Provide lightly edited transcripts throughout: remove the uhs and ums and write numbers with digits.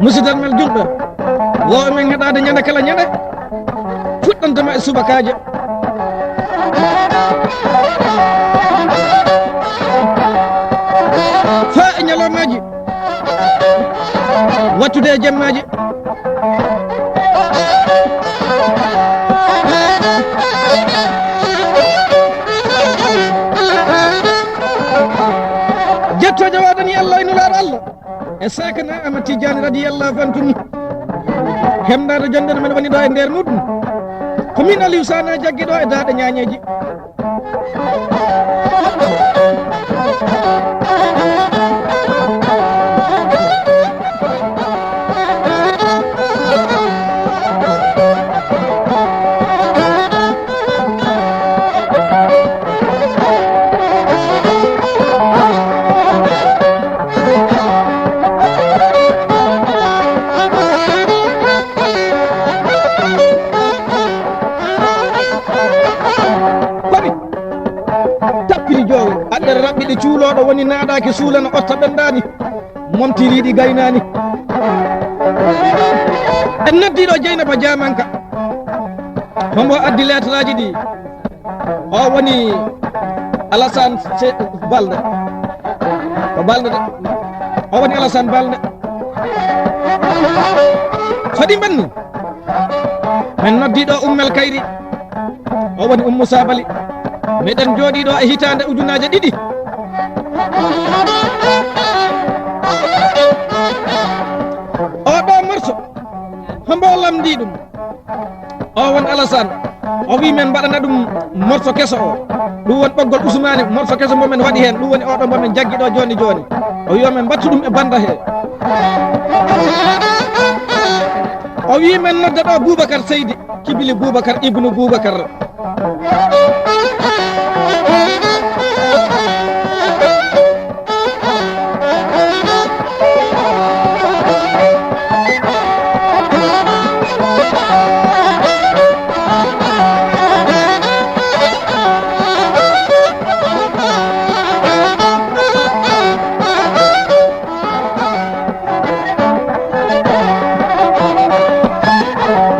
musidal mel julɓe woɓe men heɗade ñande kala ñande fuɗɗantama e subakaji fa e ñalomaji wattude e jammaji jettoje waɗani allah e nulaɗo allah e sakana ama Tidiane radiyallahu anhu hemdade jonɗere men woni ɗo e nder muɗum ko min Aliou Sané jaggi ɗo e daaɗe ñañeji raɓɓiɗe cuuloɗo woni naɗaki suulana otta ɓendani momtiriɗi gaynani en noddiɗo Dieynaba Diamanka hombo addi lettraji ɗi o woni Alassane Balde o Balde de o woni Alassane Balde faɗi banni men noddiɗo Ummel Kayri o woni Oumou Sabali meɗen jooɗiɗo e hitande ujunaje ɗiɗi oɗo morso hombo lamdi ɗum o won Alassane o wi men mbaɗana ɗum morso keso o ɗum woni ɓoggol Ousmane morso keso momen waɗi hen ɗum woni oɗo momen jaggi ɗo joni joni o wi men mbattu ɗum e banda he o wi men nodda ɗo Boubacar Seydi Kibili Boubacar ibnu Boubacar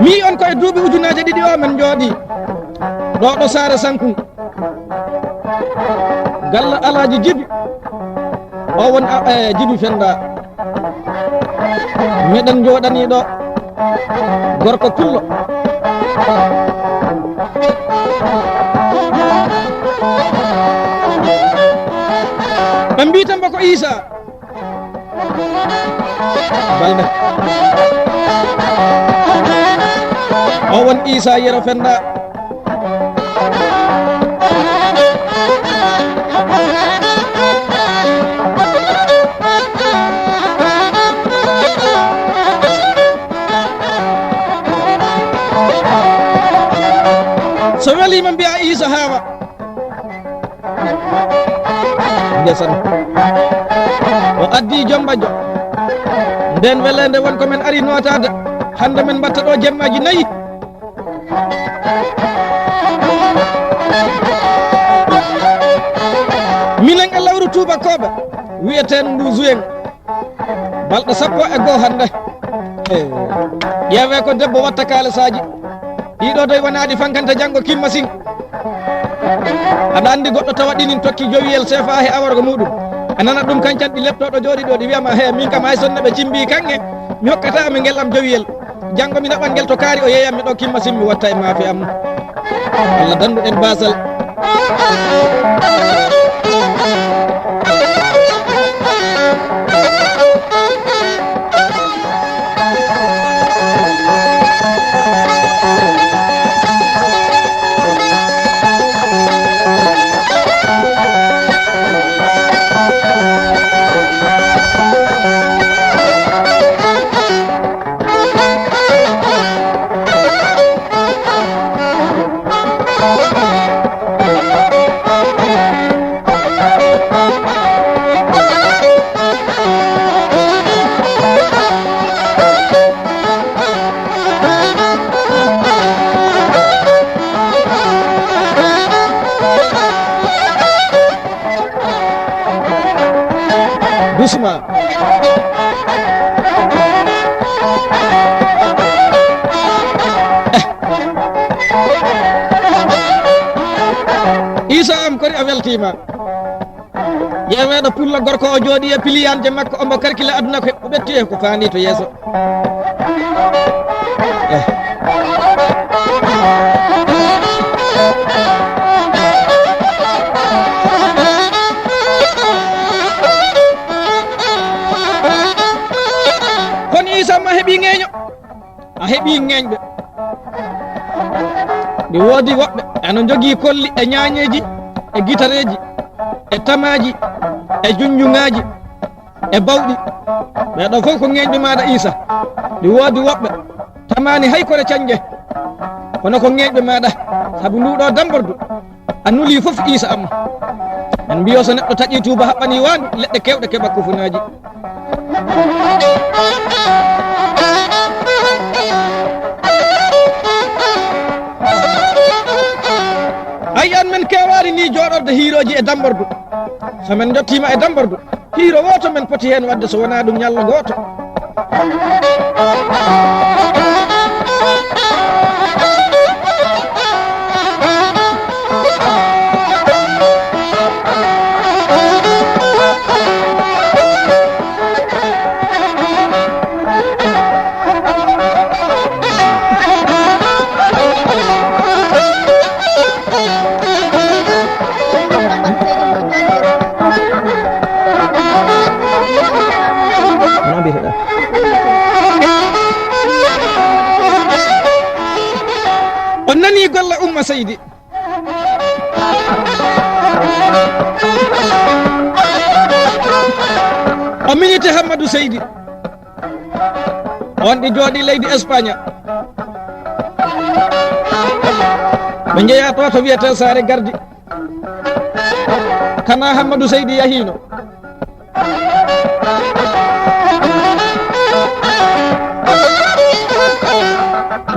mi on koye duuɓi ujunaje ɗiɗi o men jooɗi ɗo Saare Sankun galla Alaji Djiby o won Djiby Fenda meɗen jooɗani ɗo gorko pullo ɓe mbitamba ko Issa Balde o won Issa Yero Fenda so welima mbiya Issa Hawa ndesan o addi jombajo nden welende won komin ari notade hande men mbatta ɗo jemmaji 4 minen e lawru tubakoɓe wiyeten ndu juyen balɗe 11 hande ƴeewe ko debbo watta kalisaji ɗiɗo doy wonaɗi fankanta janggo kimma sin aɗa andi goɗɗo tawa ɗinin tokki jowiyel CFA he aworgo muɗum a nana ɗum kancan ɗi leptoɗo jooɗi ɗo ɗi wiyama he min kam hay sonne ɓe cimbi kange mi hokkatami ngel am jowiyel janggo mi naɓan ngel to kaari o yeeyam mi ɗo kimma sin mi watta e maafe am Allah danduɗen basal doucement Isa am kori a weltima ƴeeweɗo pulla gorko o jooɗi e piliyanje makko omo karkila aduna ko o ɓetti e ko faani to yeeso kono Isa ma heeɓi ŋeeño a heeɓi ŋeeñɓe ɓe woodi woɓɓe ano jogii kolli e ñaañeeji e gitareeji e tamaji e junjungaji e bawɗi ɓeɗo fof ko ŋeñɓe maɗa Isa ɗi woodi woɓɓe tamani hay kore cañje kono ko ŋeñɓe maɗa saabu nduɗo dambordu a nuli fof Isa amma en mbiyo so neɗɗo taƴi tuuba haɓɓani wandu leɗɗe kewɗe keɓa kufunaji ay an men kewari ni joɗorde hiiroji e dambordu so men jottima e dambordu hiiro woto men poti hen wadde so wona ɗum ñallo goto on nani golla Umma Seydi o minite Hammadou Seydi on ɗi jooɗi leydi Espagne ɓe jeeya to to wiyete Saare Gardi kana Hammadou Seydi yahino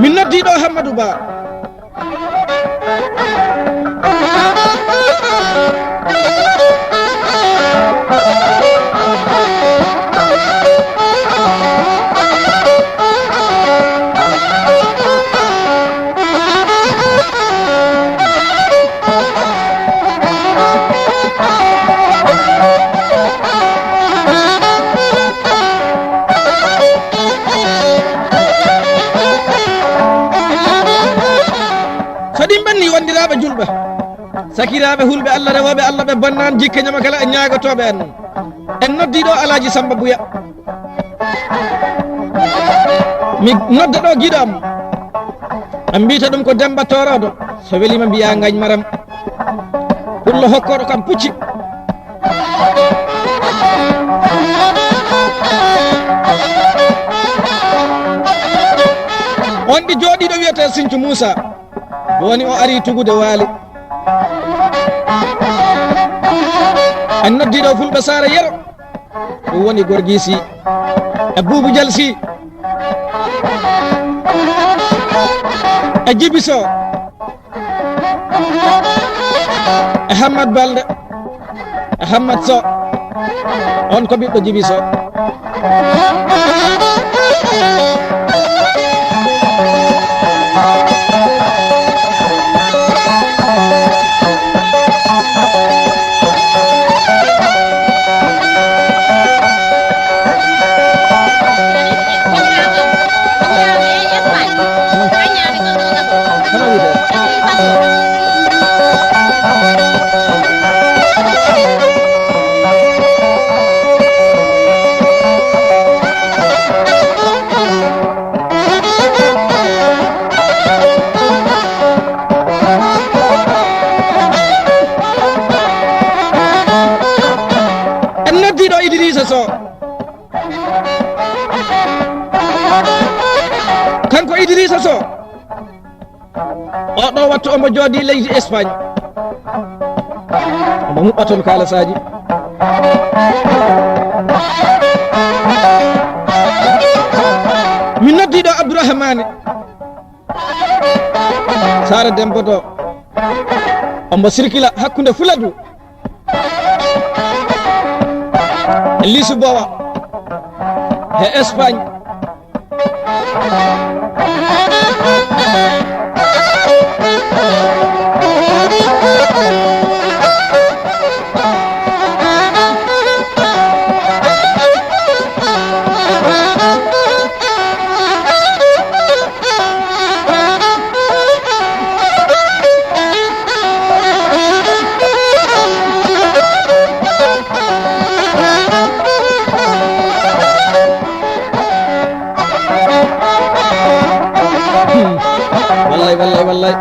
min noddiɗo Hammadou Ba wondiraɓe julɓe sakiraɓe hulɓe Allah rewoɓe Allah ɓe bonnan jikke ñama kala e ñagotoɓe en en noddiɗo Alaji Samba Bouya mi nodda ɗo guiɗo am en mbita ɗum ko Demba Torodo so welima mbiya gañ maram pullo hokkoɗo kam pucci on ɗi jooɗiɗo wiyete Sinthiou Moussa woni o ari tugude waali en noddiɗo fulɓe Saara Yero ɗum woni Gorgui Sy e Boubou Dial Sy e Djibi Sow e Hammad Balde e Hammad Sow on ko ɓiɗɗo Djibi Sow Idrissa Sow kanko Idrissa Sow oɗo wattu omo jooɗi leydi Espagne omo muɓɓa toon kalasaji min noddiɗo Abdourahmane Saara Demba do omo circula hakkude Fuladu Lisboa e Espagne wallay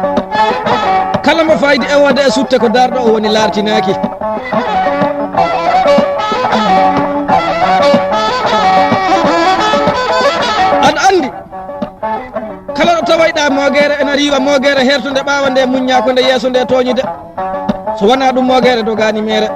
kala mo faydi e wode e sutte ko darɗo o woni lartinaki aɗa andi kala ɗo tawayɗa mogere ena riwa mogere hertude ɓawa nde muñña ko nde yeeso nde toñide so wona ɗum mogere dogani mere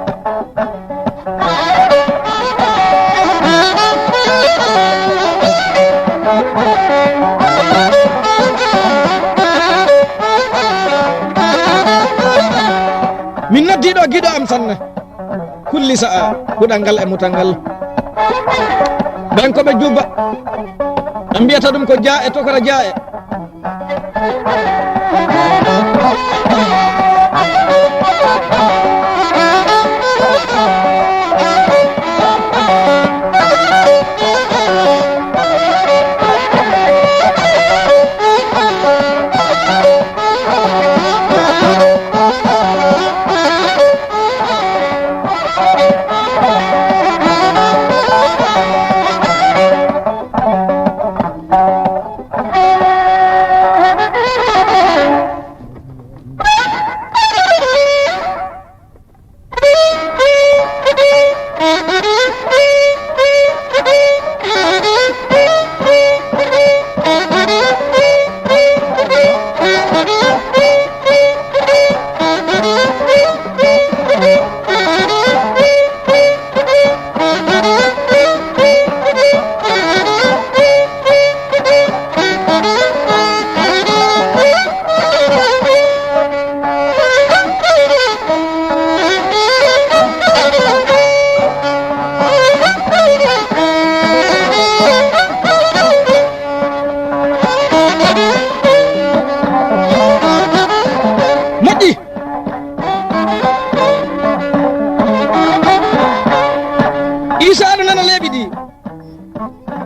min noddiɗo guiɗo am sanne kulli sa'a huɗal ngal e mutal ngal ɓen koɓe jubba ɓe mbiyata ɗum ko ja e tokora ja e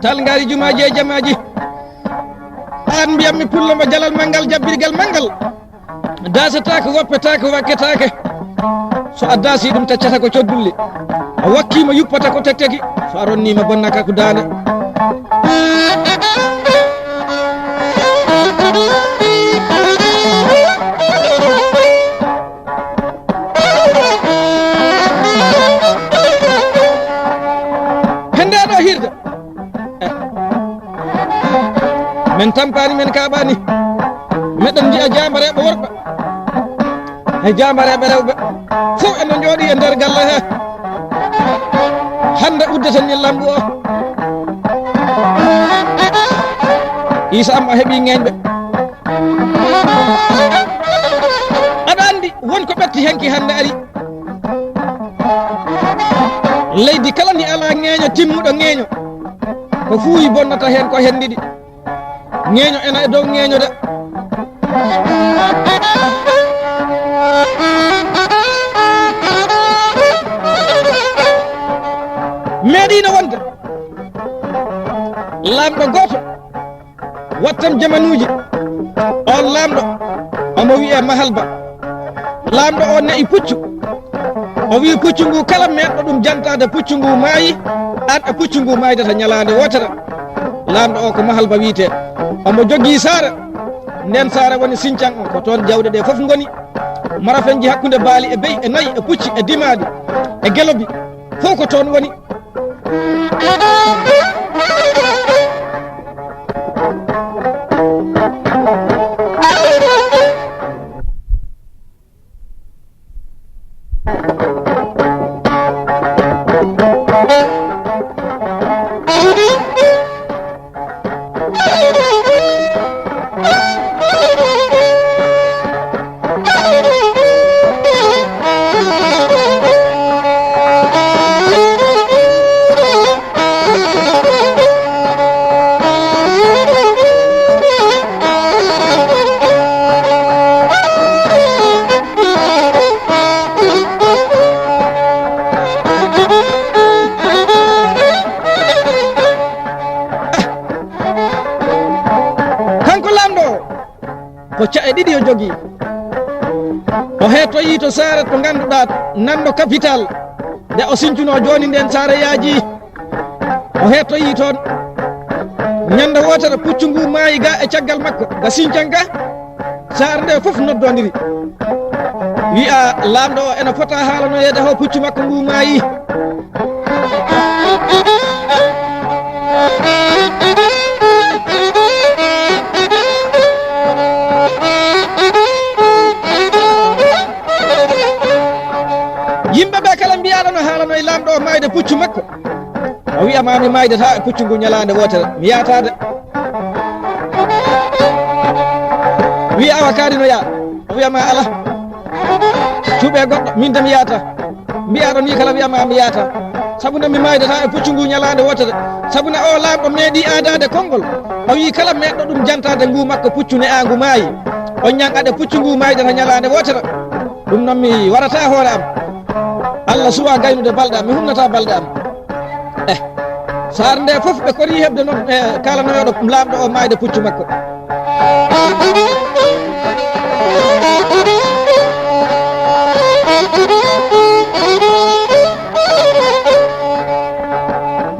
tal ngari jumaji e jamaji an mbiyammi pulloma jalal mangal jabbirgal mangal dasatako woppetako wakketake so a daasi ɗum taccata ko coddulli a wakkima yuppata ko tekteki so a ronnima bonnaka ko dande hendeɗo hirde men tampani men kaɓani meɗen jiya jamareɓe worɓe e jamareɓe rewɓe fof ene jooɗi e nder galle he hande uddeten ni lamɓu o Issa am a heeɓi ŋeñɓe aɗa andi wonko ɓetti henki hande ari leydi kala ndi ala ŋeeño timmuɗo ŋeeño ko fuuyi bonnata hen ko hen ɗiɗi ŋeeño ena e dow ŋeeño de meeɗino wonde lamɗo goto wattam jamanuji on lamɗo omo wiye Mahalba lamɗo o ne'i puccu o wi puccu ngu kala meɗɗo ɗum jantade puccu ngu maayi an e puccu ngu maydata ñalande wotere lamɗo o ko Mahalba wiite omo jogui saare nden saare woni Sinthiang on ko toon jawɗe ɗe foof goni marafenji hakkude baali e beyi e nayyi e pucci e dimadi e guelobi fof ko toon woni ko cae ɗiɗi o jogui o hettoyi to saare to ganduɗa nanɗo capital nde o sincuno joni nden saare yaaji o hettoyi toon ñande wotere puccu ngu maayi ga e caggal makko ga Sinthiang ga sar nde fof noddodiri wi'a lamɗo o ene fota haalanoyede haw puccu makko ngu maayi yimɓeɓe kala mbiyaɗono haalano e lamɗo o mayde puccu makko o wiyamami maydata e puccu ngu ñalande wotere mi yatade wiya awa kaari no yaa o wiyama ala cuuɓe goɗɗo min de mi yaata mbiyaɗo ni kala wiyama mi yaata saabu nde mi maydata e puccu ngu ñalande wotere saabu ne o lamɗo meeɗi adade konngol o wi kala meɗɗo ɗum jantade ngu makko puccu ne a ngu maayi o ñanqade puccu ngu maydata ñalande wotere ɗum noon mi warata hoore am Allah suwa gaynude balɗe am mi humnata balɗe am sar nde fof ɓe kori hebde noon e kalanoyoɗo lamɗo o mayde puccu makko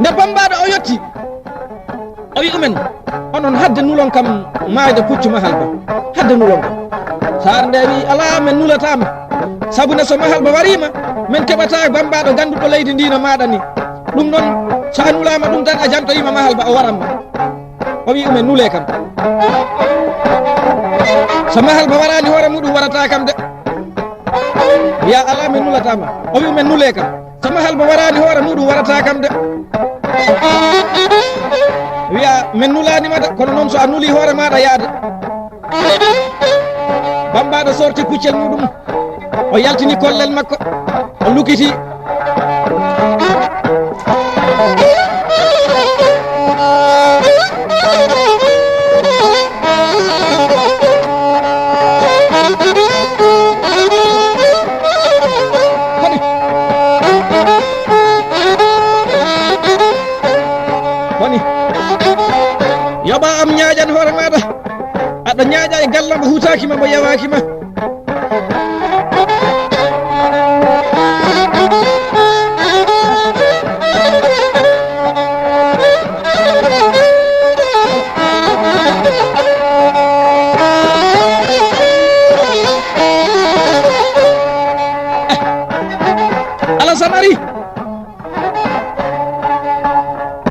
nde bambaɗo o yetti o wi ɗumen onon hadde nulon kam mayde puccu mahal ba hadde nulon kam sar nde wi ala men nulatama saabu ne so mahal ba warima min keɓata bambaɗo ganduɗo leydi ndino maɗa ni ɗum noon so a nulama ɗum tan a jantoyima mahal ba o waranma o wi umen nule kam so mahal ba warani hoore muɗum warata kam de ya ala min nulatama o wi umen nule kam so mahal ba warani hoore muɗum warata kam de wiya min nulanima de kono noon so a nuli hoore maɗa yaade bambaɗo sorti puccel muɗum o yaltini kollel makko o lukiti koni yoɓa am ñaaƴan hoore maɗa aɗa ñaaƴa e gallam hutakima mo yewakima Alasanari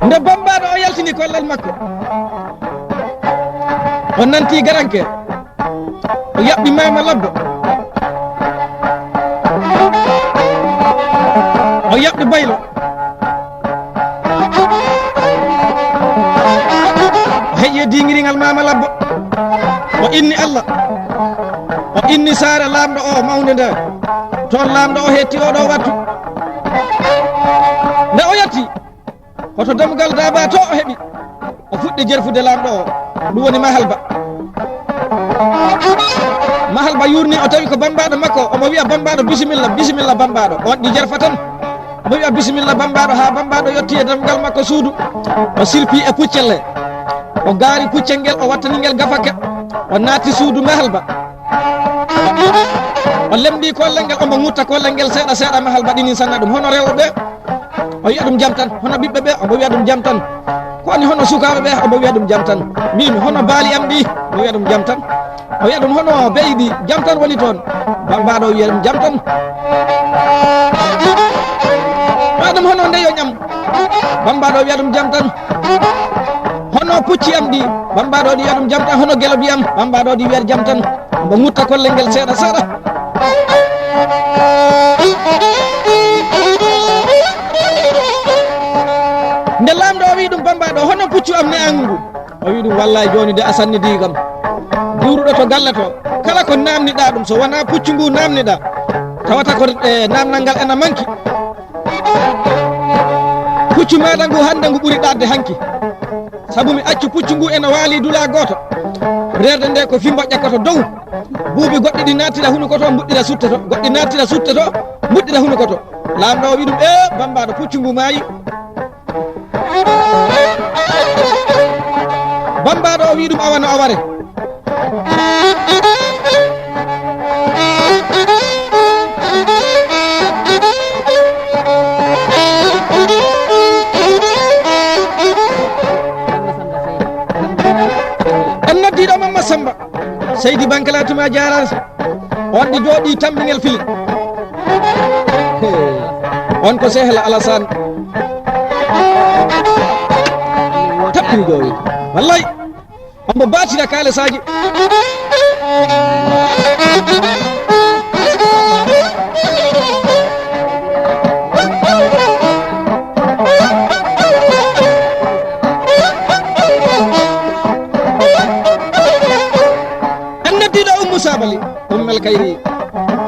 nde bambaɗo o yaltini kollal makko o nanti garanke o yaɓɓi mama labbo o yaɓɓi baylo o heƴi dinguiringal mama labbo o inni Allah o inni saare lamɗo o mawde nde toon lamɗo o hetti oɗo wattu nde o yetti hoto dammugal daba to o heeɓi o fuɗɗi jerfude lamɗo o ɗum woni mahal ba yurni o tawi ko bambaɗo makko omo wiya bambaɗo bisimilla bisimilla bambaɗo o waɗɗi jerfa tan omo wiya bisimilla bambaɗo ha bambaɗo yetti e dammugal makko suudu o sirpi e puccelle o gaari puccel ngel o wattani ngel gafake o naati suudu mahal ba o lemɗi kollel ngel omo ŋutta kollel ngel seeɗa seeɗa mahal ba ɗinin sanna ɗum hono rewɓe ɓe o wiya ɗum jam tan hono ɓiɓɓe ɓe omo wiya ɗum jam tan kowani hono sukaɓe ɓe omo wiya ɗum jam tan mbimi hono baali am ɗi o wiya ɗum jam tan o wiya ɗum hono beyɗi jam tan woni toon bambaɗo o wiya ɗum jam tan wiya ɗum hono ndeyo ñam bambaɗo o wiya ɗum jam tan hono pucci am ɗi bambaɗo ɗi wiya ɗum jam tan hono guelobi am bambaɗo ɗi wiya jam tan omo ŋutta kollel ngel seeɗa seeɗa nde lamɗo o wi ɗum bambaɗo hono puccu am ne angu ngu o wi ɗum wallahi joni de a sannidi kam juuruɗo to galle to kala ko namniɗa ɗum so wona puccu ngu namniɗa tawata ko namdal ngal ena manki puccu maɗa ngu hande ngu ɓuuri ɗadde hanki saabu mi accu puccu ngu ena waali dula goto rerde nde ko fimbo ƴakkoto dow buubi goɗɗi ɗi nattira hunuko to mbuɗɗira sutte to goɗɗi nattira sutte to mbuɗɗira hunuko to lamɗo o wi ɗum bambaɗo puccu ngu maayi bambaɗo o wi ɗum awano aware en noddiɗo Mamma Samba Seydi Ba bankalatuma jarata on ɗi jooɗi tambingel fili on ko sehla Alassane tappini joowi wallay ombo batina kalesaji en neddiɗo Sabali Ummel Kayri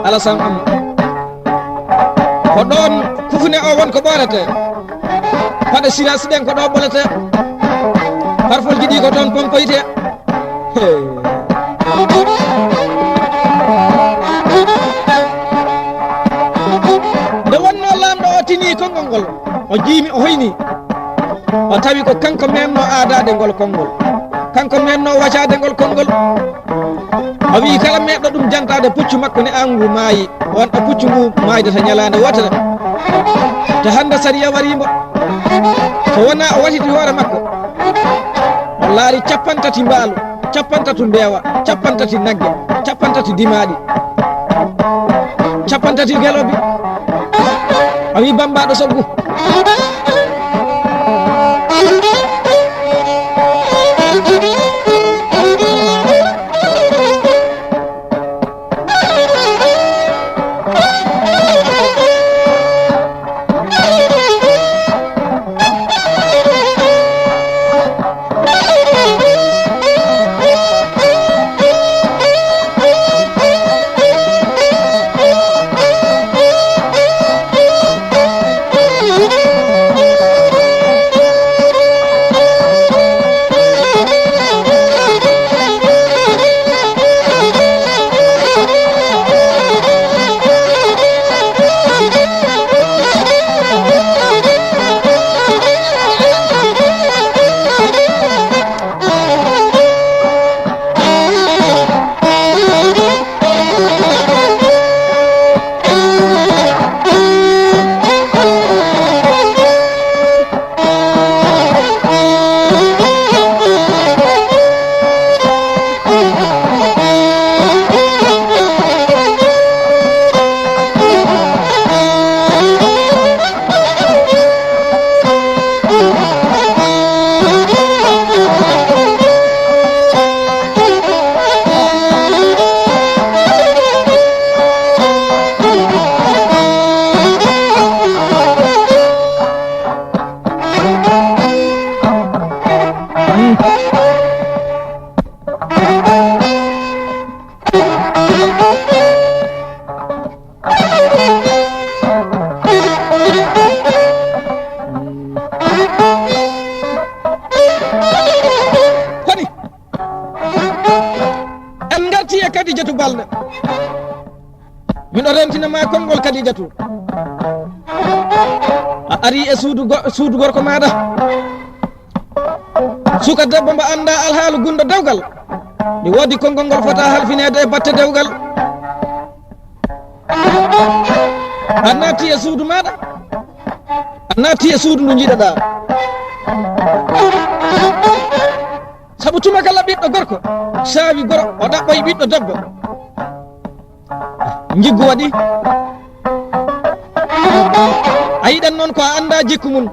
Alassane am ko ɗon kufne o won ko ɓorete paɗe silasi ɗen ko ɗo ɓolete parfolji ɗi ko toon pompoyte nde wonno lamɗo o tini konngol ngol o jiimi o hoyni o tawi ko kanko memno aadade ngol konngol kanko memno wacade ngol konngol o wi kala meɗɗo ɗum jantade puccu makko ne angu maayi on ɗo puccu ngu maayde to ñalande wotere te hande sariya warimo so wona o watiti hoore makko o laari 30 mbaalu 30 mbeewa 30 nagge 30 dimaɗi 30 geloɓe o wi bambaɗo soggu Kadijatu Balde miɗo rentinama konngol Kadijatu a ari e suudu gorko maɗa suka debbo mbo anda alhaalu gundo dewgal mi woodi konngol ngol fota halfinede e batte dewgal a naati e suudu maɗa a naati e suudu ndu jiɗaɗa sabu tuma kala ɓiɗɗo gorko saawi goro o ɗaɓɓoye ɓiɗɗo debbo jiggu waɗi a yiɗan noon ko a anda jikku mum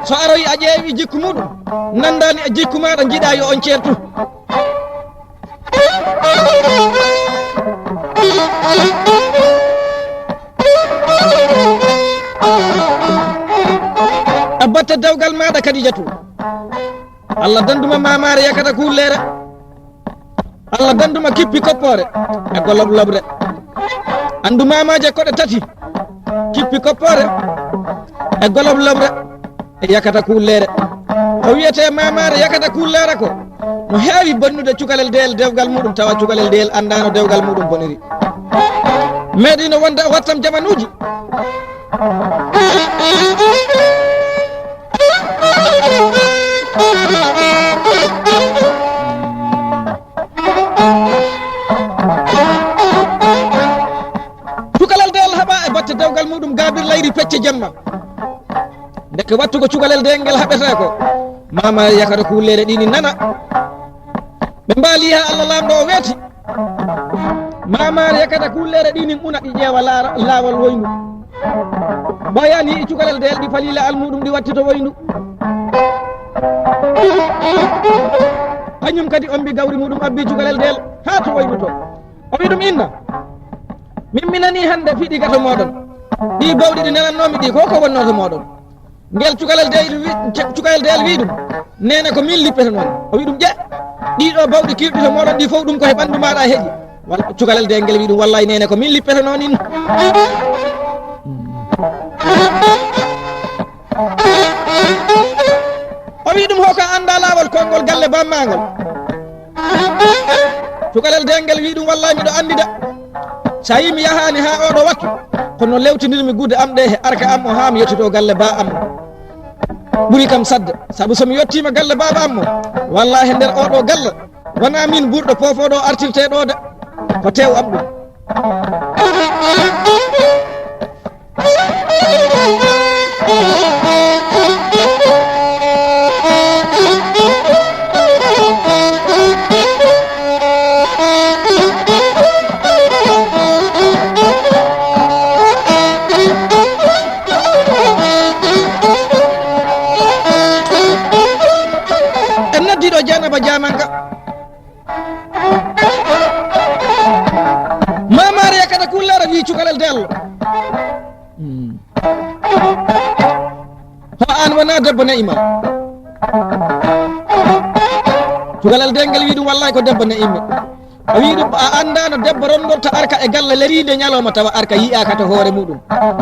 so aroyi a ƴeewi jikku muɗum nandani e jikku maɗa jiiɗa yo on ceertu a batta dewgal maɗa Kadijatu Allah danduma mamare yakata kullere Allah danduma kippi koppore e golob lobre andu mamaje koɗe tati kippi koppore e golob lobre e yakata kullere o wiyete mamare yakata kullere ko no heewi bonnude cukalel deyel dewgal muɗum tawa cukalel deyel andano dewgal muɗum boniri meɗino wonde o wattam jamanuji cukalel deyel haɓa e batte dewgal muɗum gabir layri pecce jamma deke wattugo cukalel deyel ngel haɓete ko mama yakata kullere ɗini nana ɓe mbaali ha Allah lamɗo o weeti mamare kada kullere ɗi nin una ɗi ƴeewa laawol woyndu ɓoyani i cukalel del ɗi falila almuɗum ɗi wattito woyndu kañum kadi on mbi gawri muɗum abbi cukalel del ha to woyndu to o wi ɗum inna min minani hande fiɗi gato moɗon ɗi bawɗi ɗi nenannomi ɗi ko wonno to moɗon ngel cukalel del wi ɗum nene ko min lippete noon o wi ɗum ƴe ɗiɗo bawɗi kirɗi to moɗon ɗi fof ɗum koye ɓandu maɗa heeƴi walla cukalel de ngel wi ɗum wallahi nene ko min lippete noon inna o wi ɗum hoko anda lawol konngol galle bammagol cukalel de ngel wi ɗum wallahi miɗo andida sa yi mi yahani ha oɗo wattu kono lewtidirmi gude am ɗe he arka am o ha mi yettuto galle ba am ɓuuri kam sadde saabu somi yettima galle baba am o wallahi nder oɗo galle wona min ɓurɗo pofoɗo artirte ɗo de ko tew am ɗum en noddiɗo Dieynaba Diamanka mamare kada kullere wi cukalel dello ho an wona debbo naima cukalel dengel wi ɗum wallahi ko debbo naimi o wi ɗum a andano debbo rondorta arka e galle leride ñalawma tawa arka yi'aka to hoore muɗum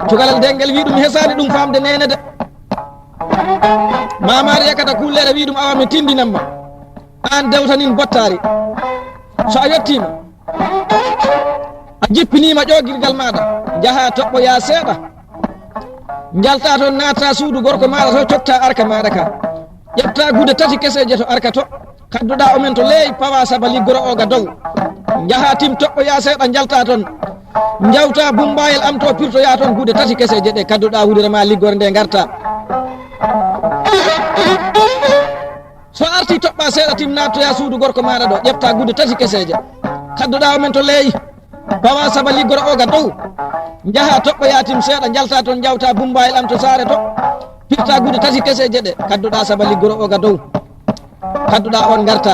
cukalel dengel wi ɗum hesani ɗum famde nene de mamare kada kullere wi ɗum awa mi tindinamma an dewtanin bottari so a yettima a jippinima ƴogirgal maɗa jaaha toɓɓoya seeɗa jalta toon natta suudu gorko maɗa to cofta arka maɗa ka ƴefta gude tati keseje to arka to kadduɗa omen to leey pawa saba liggoro oga dow jaaha tim toɓɓoya seeɗa jalta toon jawta bumbayel am to pirtoya toon gude tati keseje ɗe kadduɗa wudere ma liggore nde garta so arti toɓɓa seeɗa tim nattoya suudu gorko maɗa ɗo ƴefta gude tati keseje kadduɗa omen to leey pawa saba liggoro oga dow jaaha toɓɓoya tim seeɗa jalta toon jawta bumbayel am to saare to pirta gude tati keseje ɗe kadduɗa saba liggoro oga dow kadduɗa on garta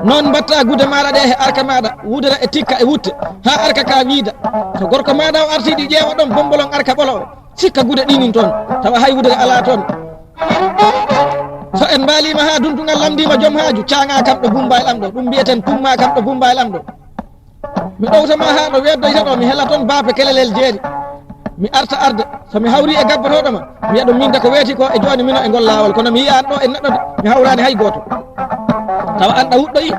noon mbatta gude maɗa ɗe he arka maɗa wudere e tikka e wutte ha arka ka wiida so gorko maɗa o artiɗi ƴeewa ɗon bombolon arka ɓolo o sikka gude ɗinin toon tawa hay wudere ala toon so en mbalima ha duntugal lamdima joom haaju caanga kam ɗo bumbayel am ɗo ɗum mbiyeten pumma kam ɗo bumbayel am ɗo mi ɗowtama ha ɗo weddoyta ɗo mi hela toon bape kelelel jeeri mi arta arde somi hawri e gabbotoɗoma mi wiya ɗum min de ko weeti ko e joni mino e ngol lawol kono mi yiyan ɗo e neɗɗo de mi hawrani hay goto tawa an ɗa wuɗɗoyi